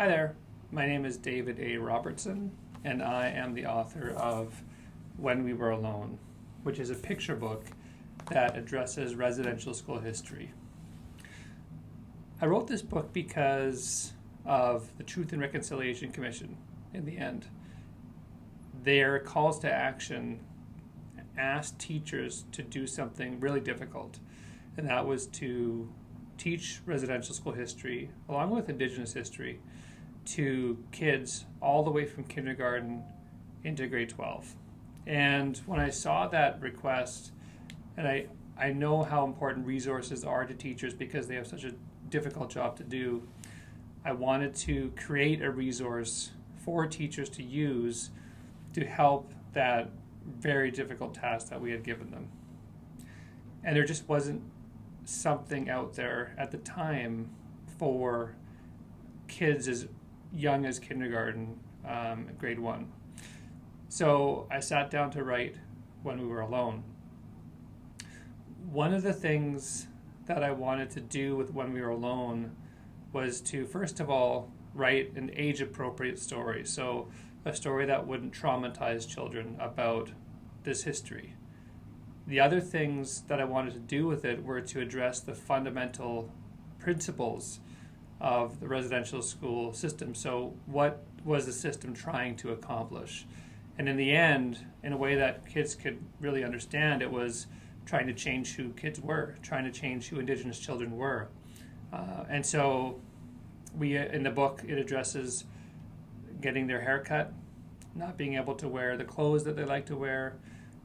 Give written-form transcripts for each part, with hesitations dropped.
Hi there, my name is David A. Robertson, and I am the author of When We Were Alone, which is a picture book that addresses residential school history. I wrote this book because of the Truth and Reconciliation Commission in the end. Their calls to action asked teachers to do something really difficult, and that was to teach residential school history, along with Indigenous history, to kids all the way from kindergarten into grade 12. And when I saw that request, and I know how important resources are to teachers because they have such a difficult job to do, I wanted to create a resource for teachers to use to help that very difficult task that we had given them. And there just wasn't something out there at the time for kids as young as kindergarten, grade 1. So I sat down to write When We Were Alone. One of the things that I wanted to do with When We Were Alone was to, first of all, write an age-appropriate story. So a story that wouldn't traumatize children about this history. The other things that I wanted to do with it were to address the fundamental principles of the residential school system. So what was the system trying to accomplish? And in the end, in a way that kids could really understand, it was trying to change who kids were, trying to change who Indigenous children were. And so in the book, it addresses getting their hair cut, not being able to wear the clothes that they like to wear,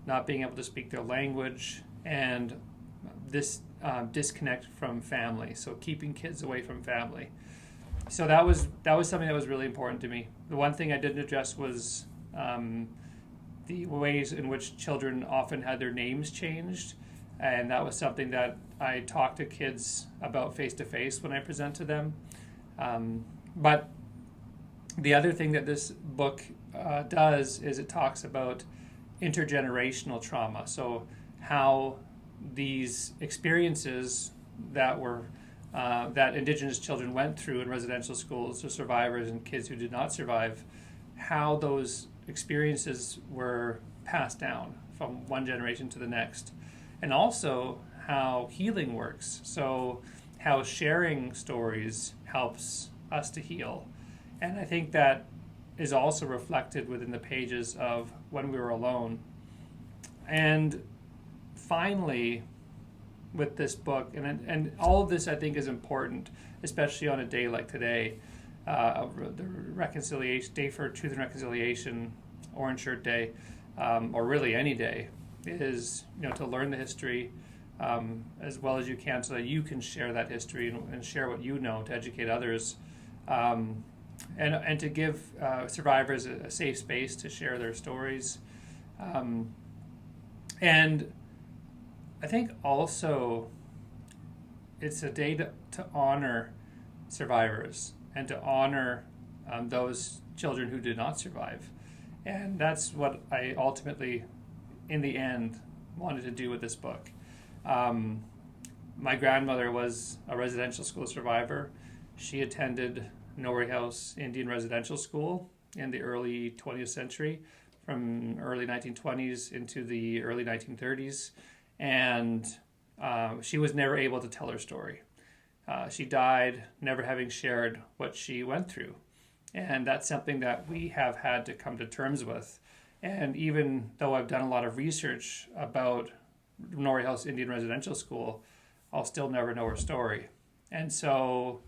not being able to speak their language, and this disconnect from family. So keeping kids away from family. So that was something that was really important to me. The one thing I didn't address was the ways in which children often had their names changed, and that was something that I talk to kids about face to face when I present to them. But the other thing that this book does is it talks about intergenerational trauma. So how these experiences that were that Indigenous children went through in residential schools, so survivors and kids who did not survive, how those experiences were passed down from one generation to the next, and also how healing works. So how sharing stories helps us to heal. And I think that is also reflected within the pages of When We Were Alone. And finally, with this book, and all of this I think is important, especially on a day like today, the reconciliation day for Truth and Reconciliation, Orange Shirt Day, or really any day, is to learn the history as well as you can, so that you can share that history and share what you know to educate others. And to give survivors a safe space to share their stories. And I think also it's a day to honor survivors and to honor those children who did not survive. And that's what I ultimately, in the end, wanted to do with this book. My grandmother was a residential school survivor. She attended Norrie House Indian Residential School in the early 20th century, from early 1920s into the early 1930s, and she was never able to tell her story. She died never having shared what she went through, and that's something that we have had to come to terms with. And even though I've done a lot of research about Norrie House Indian Residential School, I'll still never know her story. And so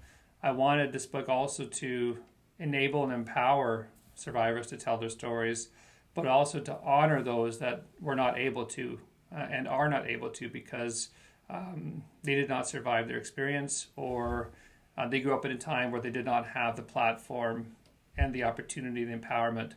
I wanted this book also to enable and empower survivors to tell their stories, but also to honor those that were not able to and are not able to because they did not survive their experience, or they grew up in a time where they did not have the platform and the opportunity, the empowerment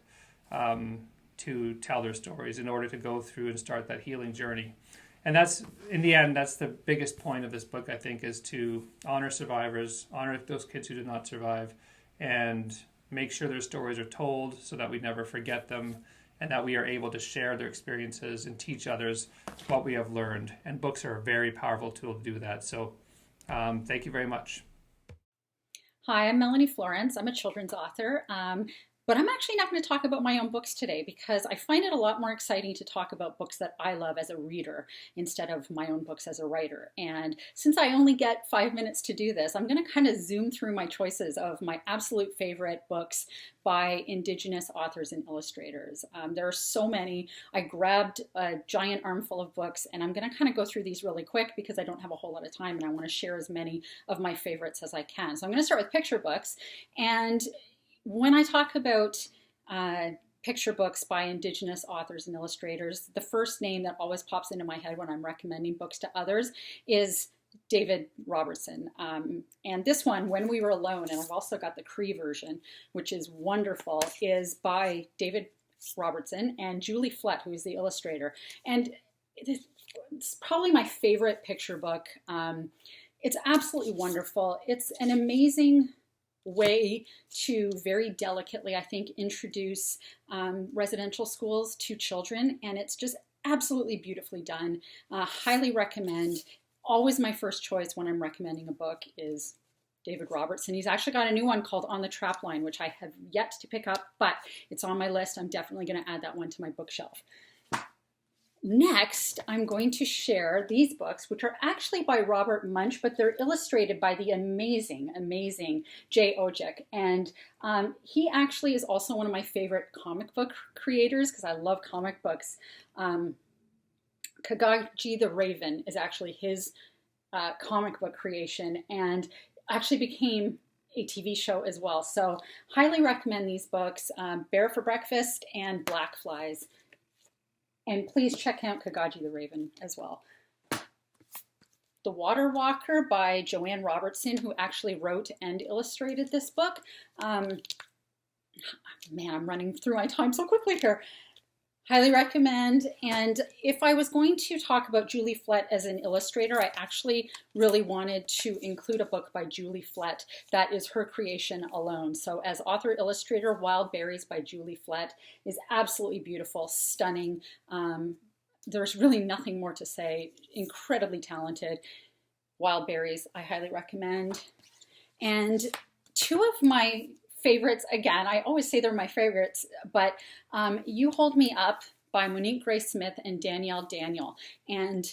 to tell their stories in order to go through and start that healing journey. And that's, in the end, that's the biggest point of this book, I think, is to honor survivors, honor those kids who did not survive, and make sure their stories are told so that we never forget them, and that we are able to share their experiences and teach others what we have learned. And books are a very powerful tool to do that. So thank you very much. Hi, I'm Melanie Florence. I'm a children's author, but I'm actually not going to talk about my own books today because I find it a lot more exciting to talk about books that I love as a reader instead of my own books as a writer. And since I only get 5 minutes to do this, I'm going to kind of zoom through my choices of my absolute favorite books by Indigenous authors and illustrators. There are so many. I grabbed a giant armful of books, and I'm going to kind of go through these really quick because I don't have a whole lot of time and I want to share as many of my favorites as I can. So I'm going to start with picture books. And when I talk about picture books by Indigenous authors and illustrators, the first name that always pops into my head when I'm recommending books to others is David Robertson. And this one, When We Were Alone, and I've also got the Cree version, which is wonderful, is by David Robertson and Julie Flett, who is the illustrator. And it's probably my favorite picture book. It's absolutely wonderful. It's an amazing way to very delicately, I think, introduce residential schools to children, and it's just absolutely beautifully done. Highly recommend. Always my first choice when I'm recommending a book is David Robertson. He's actually got a new one called On the Trapline, which I have yet to pick up, but it's on my list. I'm definitely going to add that one to my bookshelf. Next, I'm going to share these books, which are actually by Robert Munsch, but they're illustrated by the amazing, amazing Jay Odjick. And he actually is also one of my favorite comic book creators because I love comic books. Kagaji the Raven is actually his comic book creation and actually became a TV show as well. So highly recommend these books, Bear for Breakfast and Blackflies. And please check out Kagaji the Raven as well. The Water Walker by Joanne Robertson, who actually wrote and illustrated this book. Man, I'm running through my time so quickly here. Highly recommend. And if I was going to talk about Julie Flett as an illustrator, I actually really wanted to include a book by Julie Flett that is her creation alone. So as author-illustrator, Wild Berries by Julie Flett is absolutely beautiful, stunning. There's really nothing more to say. Incredibly talented. Wild Berries, I highly recommend. And two of my favorites, again, I always say they're my favorites, but You Hold Me Up by Monique Grace Smith and Danielle Daniel. And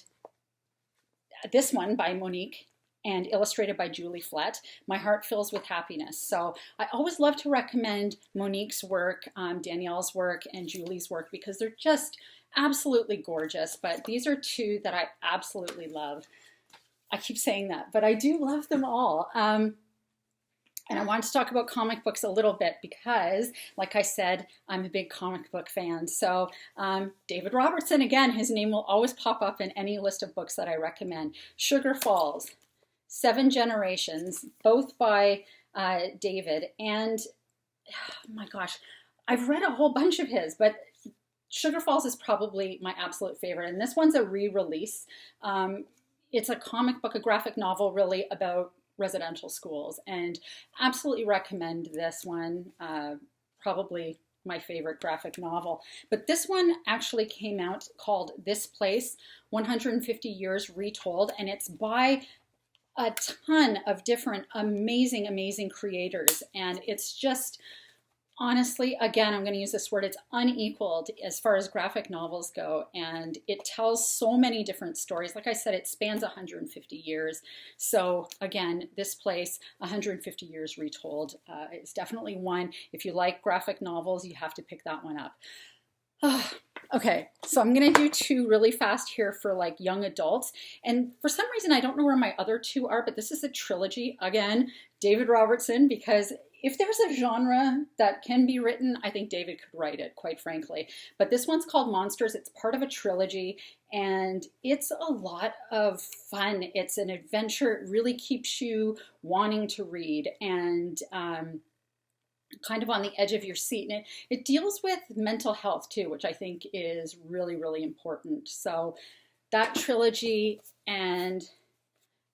this one by Monique and illustrated by Julie Flett, My Heart Fills with Happiness. So I always love to recommend Monique's work, Danielle's work, and Julie's work because they're just absolutely gorgeous. But these are two that I absolutely love. I keep saying that, but I do love them all. And I wanted to talk about comic books a little bit because, like I said, I'm a big comic book fan. So David Robertson, again, his name will always pop up in any list of books that I recommend. Sugar Falls, 7 Generations, both by David. And oh my gosh, I've read a whole bunch of his, but Sugar Falls is probably my absolute favorite. And this one's a re-release. It's a comic book, a graphic novel really about residential schools, and absolutely recommend this one. Probably my favorite graphic novel. But this one actually came out called This Place, 150 Years Retold, and it's by a ton of different amazing, amazing creators. And it's just, honestly, again, I'm going to use this word, it's unequaled as far as graphic novels go, and it tells so many different stories. Like I said, it spans 150 years. So again, This Place, 150 Years Retold, is definitely one. If you like graphic novels, you have to pick that one up. Okay, so I'm going to do two really fast here for like young adults. And for some reason, I don't know where my other two are, but this is a trilogy. Again, David Robertson, because if there's a genre that can be written, I think David could write it, quite frankly. But this one's called Monsters. It's part of a trilogy, and it's a lot of fun. It's an adventure. It really keeps you wanting to read and kind of on the edge of your seat. And it deals with mental health too, which I think is really, really important. So that trilogy, and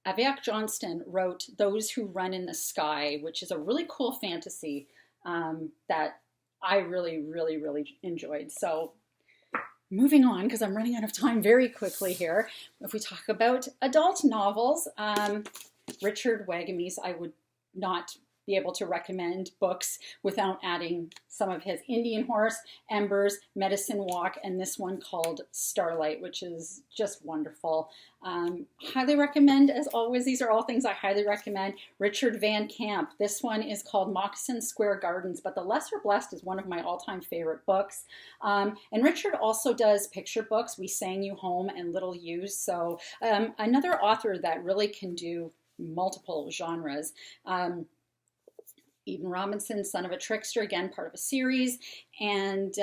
Avyak Johnston wrote Those Who Run in the Sky, which is a really cool fantasy that I really, really, really enjoyed. So moving on, because I'm running out of time very quickly here. If we talk about adult novels, Richard Wagamese, I would not be able to recommend books without adding some of his Indian Horse, Embers, Medicine Walk, and this one called Starlight, which is just wonderful. Highly recommend, as always, these are all things I highly recommend. Richard Van Camp. This one is called Moccasin Square Gardens, but The Lesser Blessed is one of my all-time favorite books. And Richard also does picture books, We Sang You Home and Little Used. So another author that really can do multiple genres. Eden Robinson, Son of a Trickster, again, part of a series. And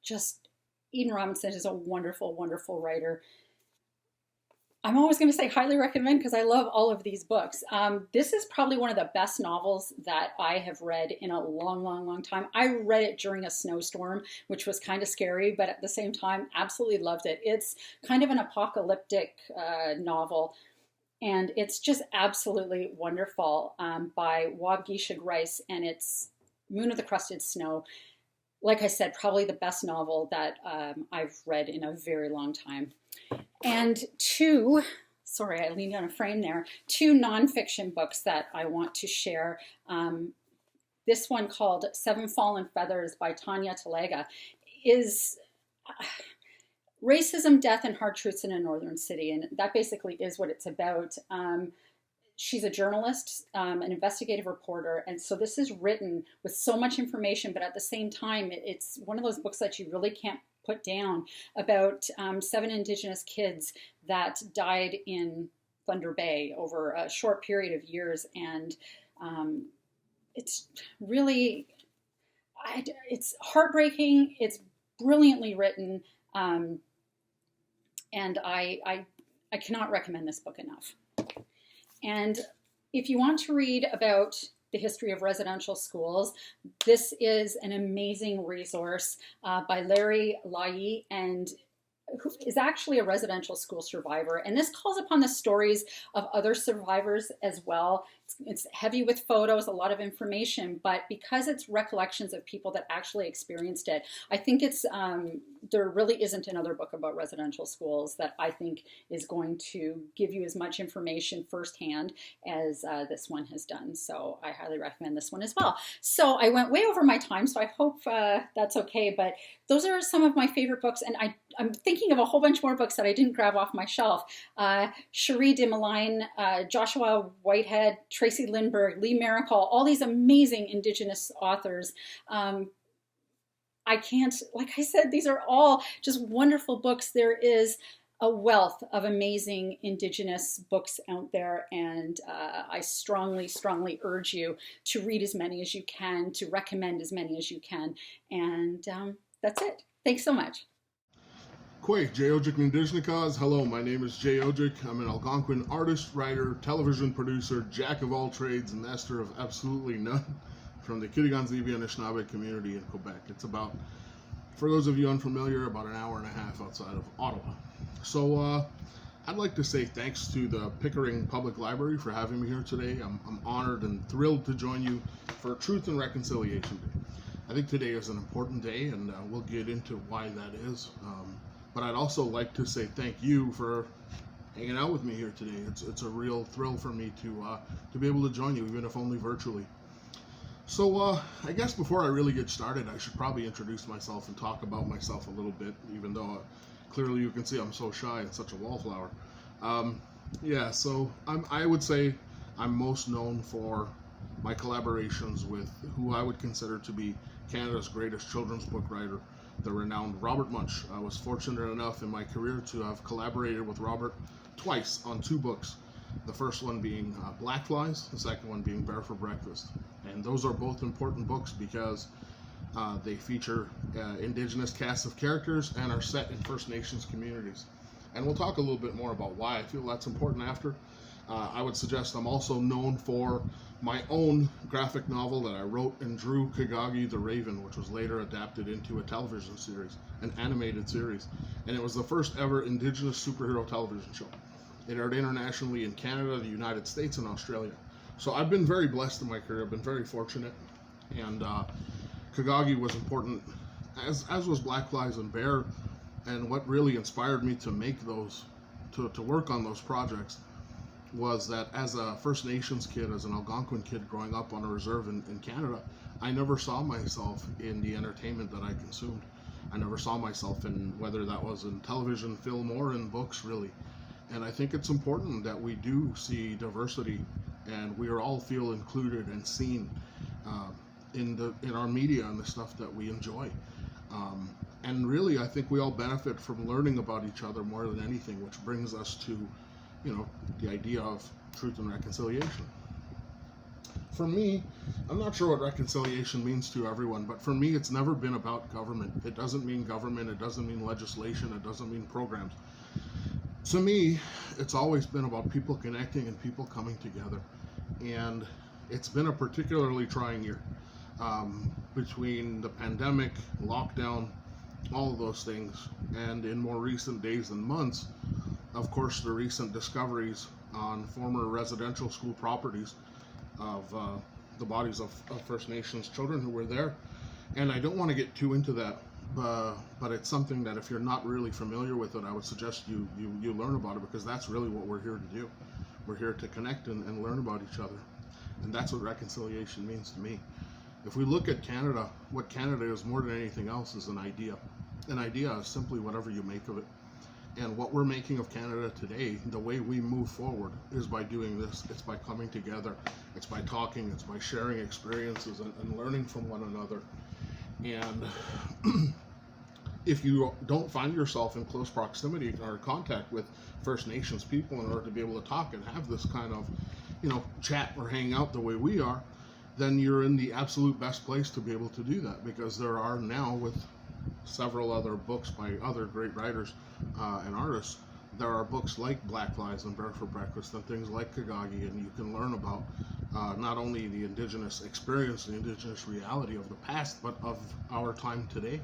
just Eden Robinson is a wonderful, wonderful writer. I'm always going to say highly recommend because I love all of these books. This is probably one of the best novels that I have read in a long, long, long time. I read it during a snowstorm, which was kind of scary, but at the same time, absolutely loved it. It's kind of an apocalyptic novel, and it's just absolutely wonderful, by Waubgeshig Rice, and it's Moon of the Crusted Snow. Like I said, probably the best novel that I've read in a very long time. And sorry, I leaned on a frame there, 2 nonfiction books that I want to share. This one called Seven Fallen Feathers by Tanya Talega is racism, death, and hard truths in a northern city. And that basically is what it's about. She's a journalist, an investigative reporter, and so this is written with so much information, but at the same time, it's one of those books that you really can't put down, about 7 Indigenous kids that died in Thunder Bay over a short period of years, and it's really, it's heartbreaking, it's brilliantly written, and I cannot recommend this book enough. And if you want to read about the history of residential schools, this is an amazing resource by Larry Lai, and who is actually a residential school survivor. And this calls upon the stories of other survivors as well. It's heavy with photos, a lot of information, but because it's recollections of people that actually experienced it, I think it's there really isn't another book about residential schools that I think is going to give you as much information firsthand as this one has done. So I highly recommend this one as well. So I went way over my time, so I hope that's okay, but those are some of my favorite books, and I'm thinking of a whole bunch more books that I didn't grab off my shelf. Cherie Desmoulins, Joshua Whitehead, Tracy Lindbergh, Lee Maricol, all these amazing Indigenous authors. I can't, like I said, these are all just wonderful books. There is a wealth of amazing Indigenous books out there, and I strongly, strongly urge you to read as many as you can, to recommend as many as you can, and that's it. Thanks so much. Kwe, Jay Odjick Indigenous. Hello, my name is Jay Odjick. I'm an Algonquin artist, writer, television producer, jack of all trades, and master of absolutely none from the Kitigan-Zibi Anishinaabe community in Quebec. It's about, for those of you unfamiliar, about an hour and a half outside of Ottawa. So I'd like to say thanks to the Pickering Public Library for having me here today. I'm honored and thrilled to join you for Truth and Reconciliation Day. I think today is an important day, and we'll get into why that is. But I'd also like to say thank you for hanging out with me here today. It's a real thrill for me to be able to join you, even if only virtually. So I guess before I really get started, I should probably introduce myself and talk about myself a little bit, even though clearly you can see I'm so shy and such a wallflower. So I would say I'm most known for my collaborations with who I would consider to be Canada's greatest children's book writer, the renowned Robert Munsch. I was fortunate enough in my career to have collaborated with Robert twice on 2 books. The first one being Blackflies, the second one being Bear for Breakfast. And those are both important books because they feature Indigenous casts of characters and are set in First Nations communities. And we'll talk a little bit more about why I feel that's important after. I would suggest I'm also known for my own graphic novel that I wrote and drew, Kagagi the Raven, which was later adapted into a television series, an animated series. And it was the first ever Indigenous superhero television show. It aired internationally in Canada, the United States, and Australia. So I've been very blessed in my career. I've been very fortunate. And Kagagi was important, as was Blackflies and Bear. And what really inspired me to make those, to work on those projects, was that as a First Nations kid, as an Algonquin kid growing up on a reserve in Canada, I never saw myself in the entertainment that I consumed. I never saw myself in, whether that was in television, film, or in books, really. And I think it's important that we do see diversity, and we all feel included and seen in our media and the stuff that we enjoy. And really, I think we all benefit from learning about each other more than anything, which brings us to, the idea of truth and reconciliation. For me, I'm not sure what reconciliation means to everyone, but for me, it's never been about government. It doesn't mean government, it doesn't mean legislation, it doesn't mean programs. To me, it's always been about people connecting and people coming together. And it's been a particularly trying year. Between the pandemic, lockdown, all of those things, and in more recent days and months, of course, the recent discoveries on former residential school properties of the bodies of First Nations children who were there. And I don't want to get too into that, but it's something that if you're not really familiar with it, I would suggest you learn about it, because that's really what we're here to do. We're here to connect and learn about each other. And that's what reconciliation means to me. If we look at Canada, what Canada is more than anything else is an idea. An idea is simply whatever you make of it. And what we're making of Canada today, the way we move forward, is by doing this. It's by coming together. It's by talking. It's by sharing experiences and learning from one another. And if you don't find yourself in close proximity or contact with First Nations people in order to be able to talk and have this kind of, chat or hang out the way we are, then you're in the absolute best place to be able to do that, because there are now, with several other books by other great writers and artists, there are books like Blackflies and Bear for Breakfast and things like Kagagi, and you can learn about not only the Indigenous experience, the Indigenous reality of the past, but of our time today.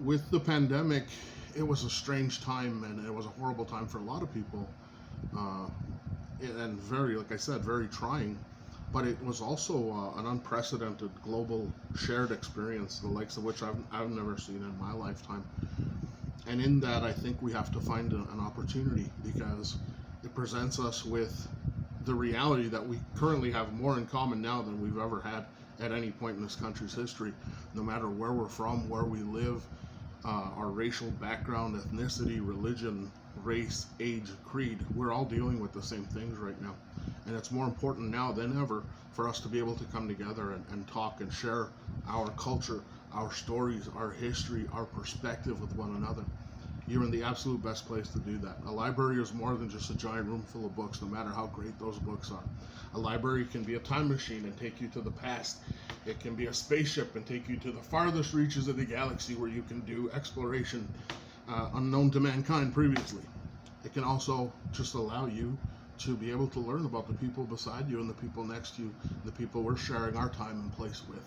With the pandemic, it was a strange time, and it was a horrible time for a lot of people, and very, like I said, very trying. But it was also an unprecedented global shared experience, the likes of which I've never seen in my lifetime. And in that, I think we have to find an opportunity, because it presents us with the reality that we currently have more in common now than we've ever had at any point in this country's history. No matter where we're from, where we live, our racial background, ethnicity, religion, race, age, creed, we're all dealing with the same things right now. And it's more important now than ever for us to be able to come together and talk and share our culture, our stories, our history, our perspective with one another. You're in the absolute best place to do that. A library is more than just a giant room full of books, no matter how great those books are. A library can be a time machine and take you to the past. It can be a spaceship and take you to the farthest reaches of the galaxy, where you can do exploration unknown to mankind previously. It can also just allow you to be able to learn about the people beside you and the people next to you, the people we're sharing our time and place with.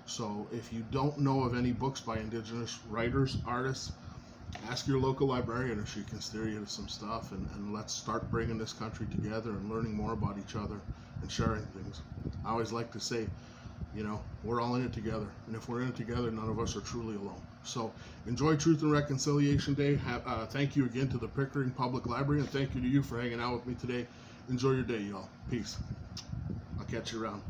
So if you don't know of any books by Indigenous writers, artists, ask your local librarian if she can steer you to some stuff, and let's start bringing this country together and learning more about each other and sharing things. I always like to say, we're all in it together, and if we're in it together, none of us are truly alone. So enjoy Truth and Reconciliation Day. Thank you again to the Pickering Public Library, and thank you to you for hanging out with me today. Enjoy your day, y'all. Peace. I'll catch you around.